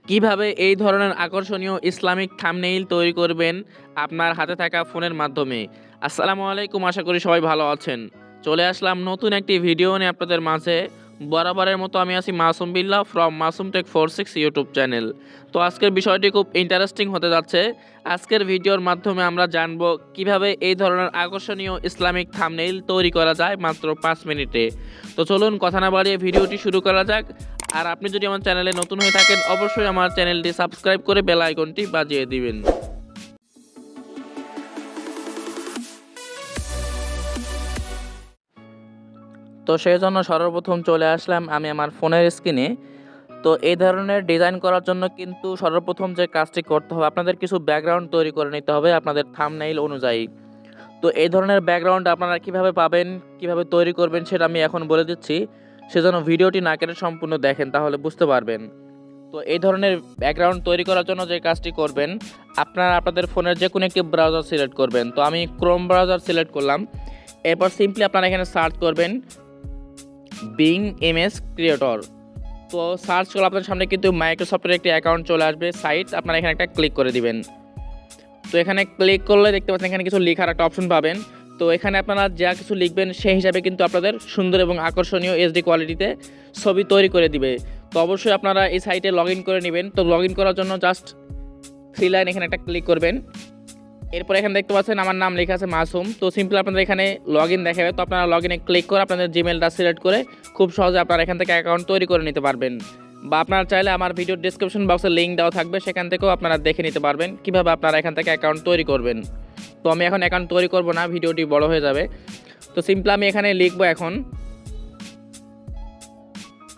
কিভাবে এই ধরনের আকর্ষণীয় ইসলামিক থাম্বনেইল তৈরি করবেন আপনার হাতে থাকা ফোনের মাধ্যমে। আসসালামু আলাইকুম, আশা করি সবাই ভালো আছেন। চলে আসলাম নতুন একটি ভিডিও নিয়ে আপনাদের মাঝে। বরাবরের মতো আমি আছি Masum Billah from Masum tech 46 YouTube channel. তো আজকের বিষয়টি খুব ইন্টারেস্টিং হতে যাচ্ছে। আজকের ভিডিওর মাধ্যমে আমরা জানব কিভাবে এই ধরনের আকর্ষণীয় ইসলামিক থাম্বনেইল তৈরি করা যায় মাত্র 5 মিনিটে। তো চলুন কথা না বাড়িয়ে ভিডিওটি শুরু করা যাক। আর আপনি যদি আমার চ্যানেলে নতুন হয়ে থাকেন অবশ্যই আমার চ্যানেলটি সাবস্ক্রাইব করে বেল আইকনটি বাজিয়ে দিবেন। তো সেই জন্য সর্বপ্রথম চলে আসলাম আমি আমার ফোনের স্ক্রিনে। তো এই ধরনের ডিজাইন করার জন্য কিন্তু সর্বপ্রথম যে কাজটি করতে হবে, আপনাদের কিছু ব্যাকগ্রাউন্ড তৈরি করে নিতে হবে আপনাদের থাম্বনেইল অনুযায়ী। তো এই ধরনের ব্যাকগ্রাউন্ড আপনারা কিভাবে পাবেন, কিভাবে তৈরি করবেন সেটা আমি এখন বলে দিচ্ছি। সেজন্য ভিডিওটি না কেটে সম্পূর্ণ দেখেন, তাহলে বুঝতে পারবেন। তো এই ধরনের ব্যাকগ্রাউন্ড তৈরি করার জন্য যে কাজটি করবেন, আপনারা আপনাদের ফোনের যে কোনো একটি ব্রাউজার সিলেক্ট করবেন। তো আমি ক্রোম ব্রাউজার সিলেক্ট করলাম। এরপর সিম্পলি আপনারা এখানে সার্চ করবেন বিং ইমেজ ক্রিয়েটর। তো সার্চ করলে আপনার সামনে কিন্তু মাইক্রোসফটের একটি অ্যাকাউন্ট চলে আসবে সাইট, আপনারা এখানে একটা ক্লিক করে দিবেন। তো এখানে ক্লিক করলে দেখতে পাচ্ছেন এখানে কিছু লেখার একটা অপশন পাবেন। তো এখানে আপনারা যা কিছু লিখবেন সেই হিসাবে কিন্তু আপনাদের সুন্দর এবং আকর্ষণীয় এইচডি কোয়ালিটিতে ছবি তৈরি করে দিবে। তো অবশ্যই আপনারা এই সাইটে লগ ইন করে নেবেন। তো লগ ইন করার জন্য জাস্ট 3 লাইন এখানে একটা ক্লিক করবেন। এরপর এখানে দেখতে পাচ্ছেন আমার নাম লেখা আছে মাসুম। তো সিম্পলি আপনাদের এখানে লগ ইন দেখাবে। তো আপনারা লগ ইনে ক্লিক করে আপনাদের জিমেলটা সিলেক্ট করে খুব সহজে আপনারা এখান থেকে অ্যাকাউন্ট তৈরি করে নিতে পারবেন। বা আপনারা চাইলে আমার ভিডিওর ডিসক্রিপশন বক্সে লিঙ্ক দেওয়া থাকবে, সেখান থেকেও আপনারা দেখে নিতে পারবেন কীভাবে আপনারা এখান থেকে অ্যাকাউন্ট তৈরি করবেন। তো আমি এখন অ্যাকাউন্ট তৈরি করব না, ভিডিওটি বড় হয়ে যাবে। তো সিম্পলি আমি এখানে লিখবো এখন।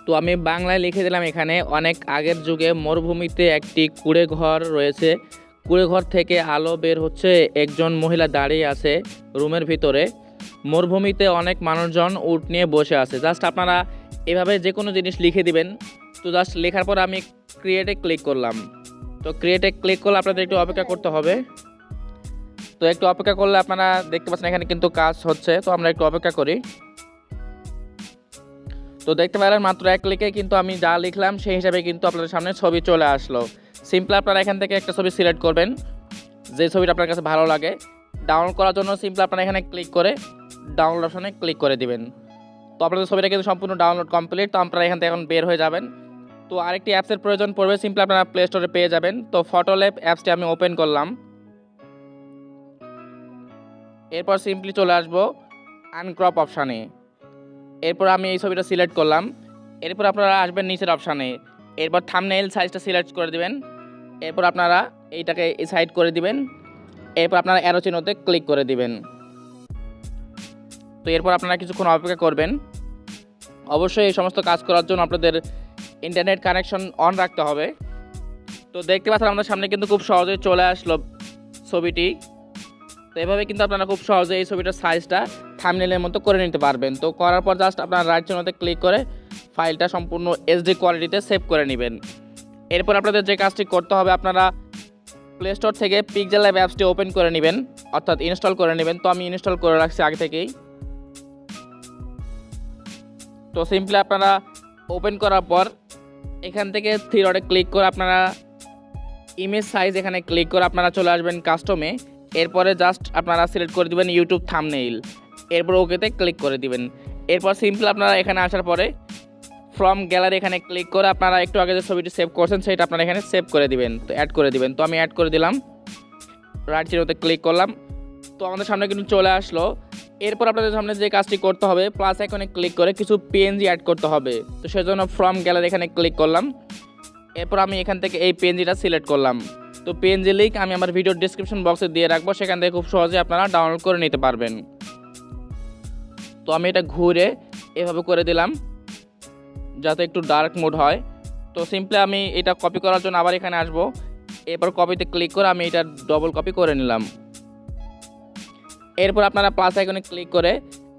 তো আমি বাংলায় লিখে দিলাম এখানে, অনেক আগের যুগে মরুভূমিতে একটি কুঁড়ে ঘর রয়েছে। কুঁড়ে ঘর থেকে আলো বের হচ্ছে, একজন মহিলা দাঁড়িয়ে আছে রুমের ভিতরে। মরুভূমিতে অনেক মানুষজন উট নিয়ে বসে আছে। জাস্ট আপনারা এভাবে যে কোনো জিনিস লিখে দিবেন। তো জাস্ট লেখার পর আমি ক্রিয়েটে ক্লিক করলাম। তো ক্রিয়েটে ক্লিক করলে আপনাদের একটু অপেক্ষা করতে হবে। তো একটু অপেক্ষা করলে আপনারা দেখতে পাচ্ছেন এখানে কিন্তু কাজ হচ্ছে। তো আমরা একটু অপেক্ষা করি। তো দেখতে পেলেন মাত্র এক ক্লিকে কিন্তু আমি যা লিখলাম সেই হিসাবে কিন্তু আপনাদের সামনে ছবি চলে আসলো। সিম্পলি আপনারা এখান থেকে একটা ছবি সিলেক্ট করবেন, যে ছবিটা আপনার কাছে ভালো লাগে। ডাউনলোড করার জন্য সিম্পলি আপনারা এখানে ক্লিক করে ডাউনলোড অপশনে ক্লিক করে দিবেন। তো আপনাদের ছবিটা কিন্তু সম্পূর্ণ ডাউনলোড কমপ্লিট। তো আপনারা এখান থেকে এখন বের হয়ে যাবেন। তো আরেকটি অ্যাপসের প্রয়োজন পড়বে, সিম্পলি আপনারা প্লে স্টোরে পেয়ে যাবেন। তো ফটো ল্যাব অ্যাপসটি আমি ওপেন করলাম। এরপর সিম্পলি চলে আসবো আনক্রপ অপশানে। এরপর আমি এই ছবিটা সিলেক্ট করলাম। এরপর আপনারা আসবেন নিচের অপশানে। এরপর থাম্বনেইল সাইজটা সিলেক্ট করে দিবেন। এরপর আপনারা এইটাকে এই সাইড করে দিবেন। এরপর আপনারা অ্যারো চিহ্নতে ক্লিক করে দিবেন। তো এরপর আপনারা কিছুক্ষণ অপেক্ষা করবেন। অবশ্যই এই সমস্ত কাজ করার জন্য আপনাদের ইন্টারনেট কানেকশন অন রাখতে হবে। তো দেখতে পাচ্ছেন আমাদের সামনে কিন্তু খুব সহজেই চলে আসলো ছবিটি। তো এভাবে কিন্তু আপনারা খুব সহজে এই ছবিটার সাইজটা থাম্বনেইলের মতো করে নিতে পারবেন। তো করার পর জাস্ট আপনারা রাইট চিহ্নতে ক্লিক করে ফাইলটা সম্পূর্ণ এইচডি কোয়ালিটিতে সেভ করে নেবেন। এরপর আপনাদের যে কাজটি করতে হবে, আপনারা প্লে স্টোর থেকে পিক্সেল ল্যাব অ্যাপসটি ওপেন করে নেবেন, অর্থাৎ ইনস্টল করে নেবেন। তো আমি ইনস্টল করে রাখছি আগে থেকেই। তো সিম্পলি আপনারা ওপেন করার পর এখান থেকে 3 ডটে ক্লিক করে আপনারা ইমেজ সাইজ এখানে ক্লিক করে আপনারা চলে আসবেন কাস্টমে। এরপরে জাস্ট আপনারা সিলেক্ট করে দিবেন ইউটিউব থাম্বনেইল। এরপর ওকেতে ক্লিক করে দিবেন। এরপর সিম্পলি আপনারা এখানে আসার পরে ফ্রম গ্যালারি এখানে ক্লিক করে আপনারা একটু আগে যে ছবিটি সেভ করছেন সেটা আপনারা এখানে সেভ করে দিবেন। তো অ্যাড করে দিবেন। তো আমি অ্যাড করে দিলাম, রাইট চিহ্নতে ক্লিক করলাম। তো আমাদের সামনে কিন্তু চলে আসলো। এরপর আপনাদের সামনে যে কাজটি করতে হবে, প্লাস আইকনে ক্লিক করে কিছু পিএনজি অ্যাড করতে হবে। তো সেজন্য ফ্রম গ্যালারি এখানে ক্লিক করলাম। এরপর আমি এখান থেকে এই পিএনজিটা সিলেক্ট করলাম। তো পিএনজি লিঙ্ক আমি আমার ভিডিওর ডিসক্রিপশন বক্সে দিয়ে রাখবো, সেখান থেকে খুব সহজে আপনারা ডাউনলোড করে নিতে পারবেন। তো আমি এটা ঘুরে এভাবে করে দিলাম যাতে একটু ডার্ক মোড হয়। তো সিম্পলি আমি এটা কপি করার জন্য আবার এখানে আসবো। এরপর কপিতে ক্লিক করে আমি এটা ডবল কপি করে নিলাম। এরপর আপনারা প্লাস আইকনে ক্লিক করে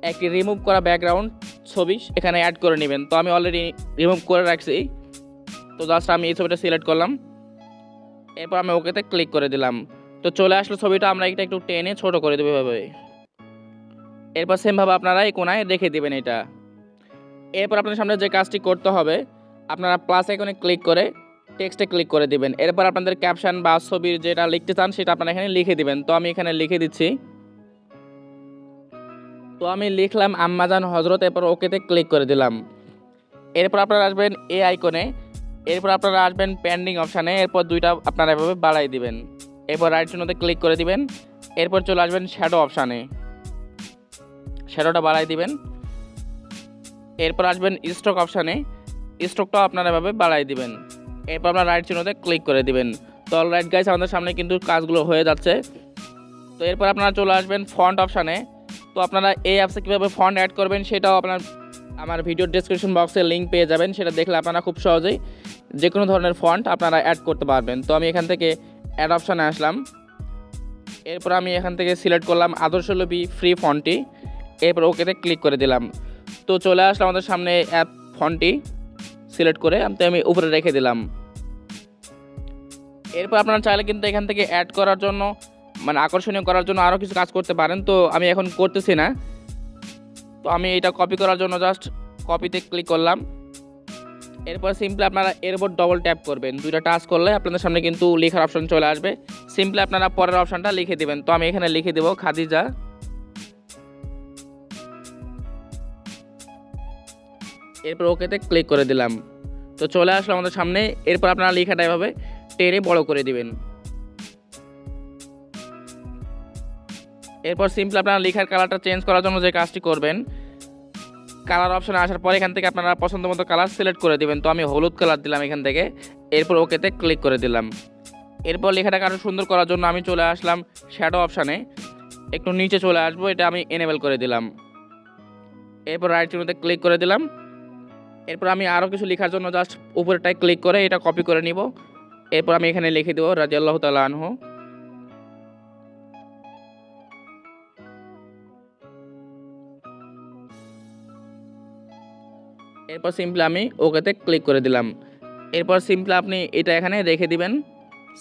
একটি রিমুভ করা ব্যাকগ্রাউন্ড ছবি এখানে অ্যাড করে নেবেন। তো আমি অলরেডি রিমুভ করে রাখছি। তো জাস্ট আমি এই ছবিটা সিলেক্ট করলাম। এরপর আমি ওকেতে ক্লিক করে দিলাম। তো চলে আসলো ছবিটা। আমরা এটা একটু টেনে ছোট করে দেবো এভাবে। এরপর সেমভাবে আপনারা এই কোনায় রেখে দেবেন এটা। এরপর আপনার সামনে যে কাজটি করতে হবে, আপনারা প্লাস আইকনে ক্লিক করে টেক্সটে ক্লিক করে দিবেন। এরপর আপনাদের ক্যাপশন বা ছবির যেটা লিখতে চান সেটা আপনারা এখানে লিখে দিবেন। তো আমি এখানে লিখে দিচ্ছি। তো আমি লিখলাম আম্মাজান হজরত, এরপর ওকেতে ক্লিক করে দিলাম। এরপর আপনারা আসবেন এই আইকনে, এরপর আপনারা আসবেন পেন্ডিং অপশানে, এরপর দুইটা আপনারা এভাবে বাড়াই দিবেন। এরপর রাইট চিহ্নতে ক্লিক করে দিবেন। এরপর চলে আসবেন শ্যাডো অপশানে, শ্যাডোটা বাড়াই দিবেন। এরপর আসবেন স্ট্রোক অপশানে, স্ট্রোকটাও আপনারা এভাবে বাড়াই দিবেন। এরপর আপনারা রাইট চিহ্নতে ক্লিক করে দিবেন। তো অলরাইট গাইস, আমাদের সামনে কিন্তু কাজগুলো হয়ে যাচ্ছে। তো এরপর আপনারা চলে আসবেন ফন্ট অপশানে। তো আপনারা এই অ্যাপসে কীভাবে ফন্ট অ্যাড করবেন সেটাও আমার ভিডিওর ডেসক্রিপশন বক্সে লিঙ্ক পেয়ে যাবেন। সেটা দেখলে আপনারা খুব সহজেই যে কোনো ধরনের ফন্ট আপনারা অ্যাড করতে পারবেন। তো আমি এখান থেকে অ্যাড অপশানে আসলাম। এরপর আমি এখান থেকে সিলেক্ট করলাম আদর্শলিপি ফ্রি ফন্টটি। এরপর ওকেতে ক্লিক করে দিলাম। তো চলে আসলো আমাদের সামনে অ্যাপ ফন্টটি সিলেক্ট করে আমি উপরে রেখে দিলাম। এরপর আপনারা চাইলে কিন্তু এখান থেকে অ্যাড করার জন্য মানে আকর্ষণীয় করার জন্য আরও কিছু কাজ করতে পারেন। তো আমি এখন করতেছি না। তো আমি এটা কপি করার জন্য জাস্ট কপিতে ক্লিক করলাম। এরপর সিম্পলি আপনারা এর উপর ডবল ট্যাপ করবেন। দুইটা টাচ করলে আপনাদের সামনে কিন্তু লেখার অপশন চলে আসবে। সিম্পলি আপনারা পরের অপশানটা লিখে দিবেন। তো আমি এখানে লিখে দেবো খাদিজা। এরপর ওকেতে ক্লিক করে দিলাম। তো চলে আসলো আমাদের সামনে। এরপর আপনারা লেখাটা এভাবে টেনে বড় করে দিবেন। এরপর সিম্পলি আপনারা লেখার কালারটা চেঞ্জ করার জন্য যে কাজটি করবেন, কালার অপশানে আসার পর এখান থেকে আপনারা পছন্দ মতো কালার সিলেক্ট করে দিবেন। তো আমি হলুদ কালার দিলাম এখান থেকে। এরপর ওকেতে ক্লিক করে দিলাম। এরপর লেখাটাকে আরও সুন্দর করার জন্য আমি চলে আসলাম শ্যাডো অপশানে, একটু নিচে চলে আসবো, এটা আমি এনেবল করে দিলাম। এরপর রাইট চিহ্নতে ক্লিক করে দিলাম। এরপর আমি আরও কিছু লেখার জন্য জাস্ট উপরেটায় ক্লিক করে এটা কপি করে নিব। এরপর আমি এখানে লিখে দেবো রাদিয়াল্লাহু তাআলা আনহু। এরপর সিম্পলি আমি ওকেতে ক্লিক করে দিলাম। এরপর সিম্পলি আপনি এটা এখানে রেখে দিবেন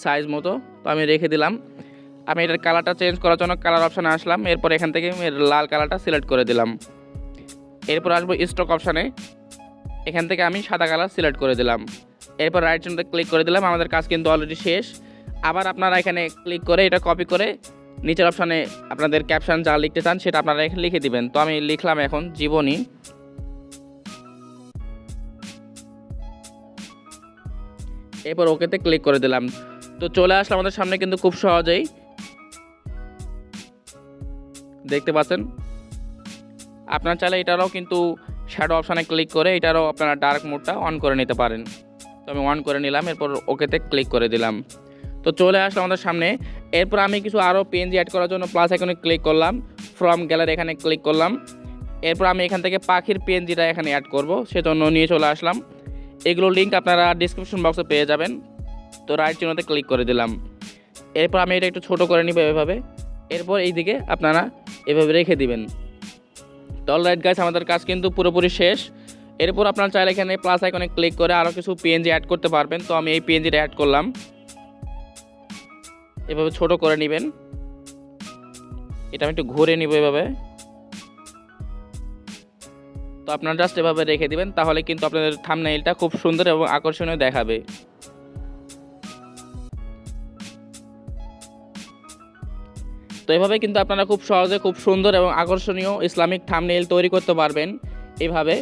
সাইজ মতো। তো আমি রেখে দিলাম। আমি এটার কালারটা চেঞ্জ করার জন্য কালার অপশানে আসলাম। এরপর এখান থেকে আমি লাল কালারটা সিলেক্ট করে দিলাম। এরপর আসবো স্ট্রোক অপশানে, এখান থেকে আমি সাদা কালার সিলেক্ট করে দিলাম। এরপর রাইট চিহ্নতে ক্লিক করে দিলাম। আমাদের কাজ কিন্তু অলরেডি শেষ। আবার আপনারা এখানে ক্লিক করে এটা কপি করে নিচের অপশানে আপনাদের ক্যাপশন যা লিখতে চান সেটা আপনারা এখানে লিখে দিবেন। তো আমি লিখলাম এখন জীবনী। এরপর ওকেতে ক্লিক করে দিলাম। তো চলে আসলে আমাদের সামনে কিন্তু খুব সহজেই দেখতে পাচ্ছেন। আপনারা চাইলে এটারও কিন্তু শ্যাডো অপশানে ক্লিক করে এটারও আপনারা ডার্ক মোডটা অন করে নিতে পারেন। তো আমি অন করে নিলাম। এরপর ওকেতে ক্লিক করে দিলাম। তো চলে আসলো আমাদের সামনে। এরপর আমি কিছু আরও পেনজি অ্যাড করার জন্য প্লাস আইকনে ক্লিক করলাম, ফ্রম গ্যালারি এখানে ক্লিক করলাম। এরপর আমি এখান থেকে পাখির পেনজিটা এখানে অ্যাড করব, সেজন্য নিয়ে চলে আসলাম। এগুলো লিঙ্ক আপনারা ডিসক্রিপশন বক্সে পেয়ে যাবেন। তো রাইট চিহ্নতে ক্লিক করে দিলাম। এরপর আমি এটা একটু ছোটো করে নিব এভাবে। এরপর এই দিকে আপনারা এভাবে রেখে দিবেন। তো অলরাইট গাইস, আমাদের কাজ কিন্তু পুরোপুরি শেষ। এরপর আপনারা চাইলে এখানে প্লাস আইকনে ক্লিক করে আরও কিছু পিএনজি অ্যাড করতে পারবেন। তো আমি এই পিএনজিটা অ্যাড করলাম। এভাবে ছোট করে নেবেন। এটা আমি একটু ঘুরে নিব এভাবে। তো আপনারা জাস্ট এভাবে রেখে দিবেন, তাহলে কিন্তু আপনাদের থাম্বনেইলটা খুব সুন্দর এবং আকর্ষণীয় দেখাবে। তো এভাবে কিন্তু আপনারা খুব সহজে খুব সুন্দর এবং আকর্ষণীয় ইসলামিক থাম্বনেইল তৈরি করতে পারবেন এইভাবে।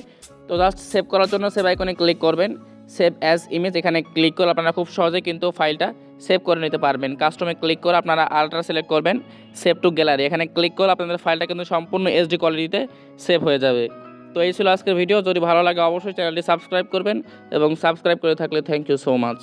তো জাস্ট সেভ করার জন্য সেভ আইকনে ক্লিক করবেন, সেভ অ্যাজ ইমেজ এখানে ক্লিক করে আপনারা খুব সহজে কিন্তু ফাইলটা সেভ করে নিতে পারবেন। কাস্টমে ক্লিক করে আপনারা আলট্রা সিলেক্ট করবেন, সেভ টু গ্যালারি এখানে ক্লিক করে আপনাদের ফাইলটা কিন্তু সম্পূর্ণ এইচডি কোয়ালিটিতে সেভ হয়ে যাবে। তো এই ছিল আজকের ভিডিও। যদি ভালো লাগে অবশ্যই চ্যানেলটি সাবস্ক্রাইব করবেন এবং সাবস্ক্রাইব করে থাকলে থ্যাংক ইউ সো মাচ।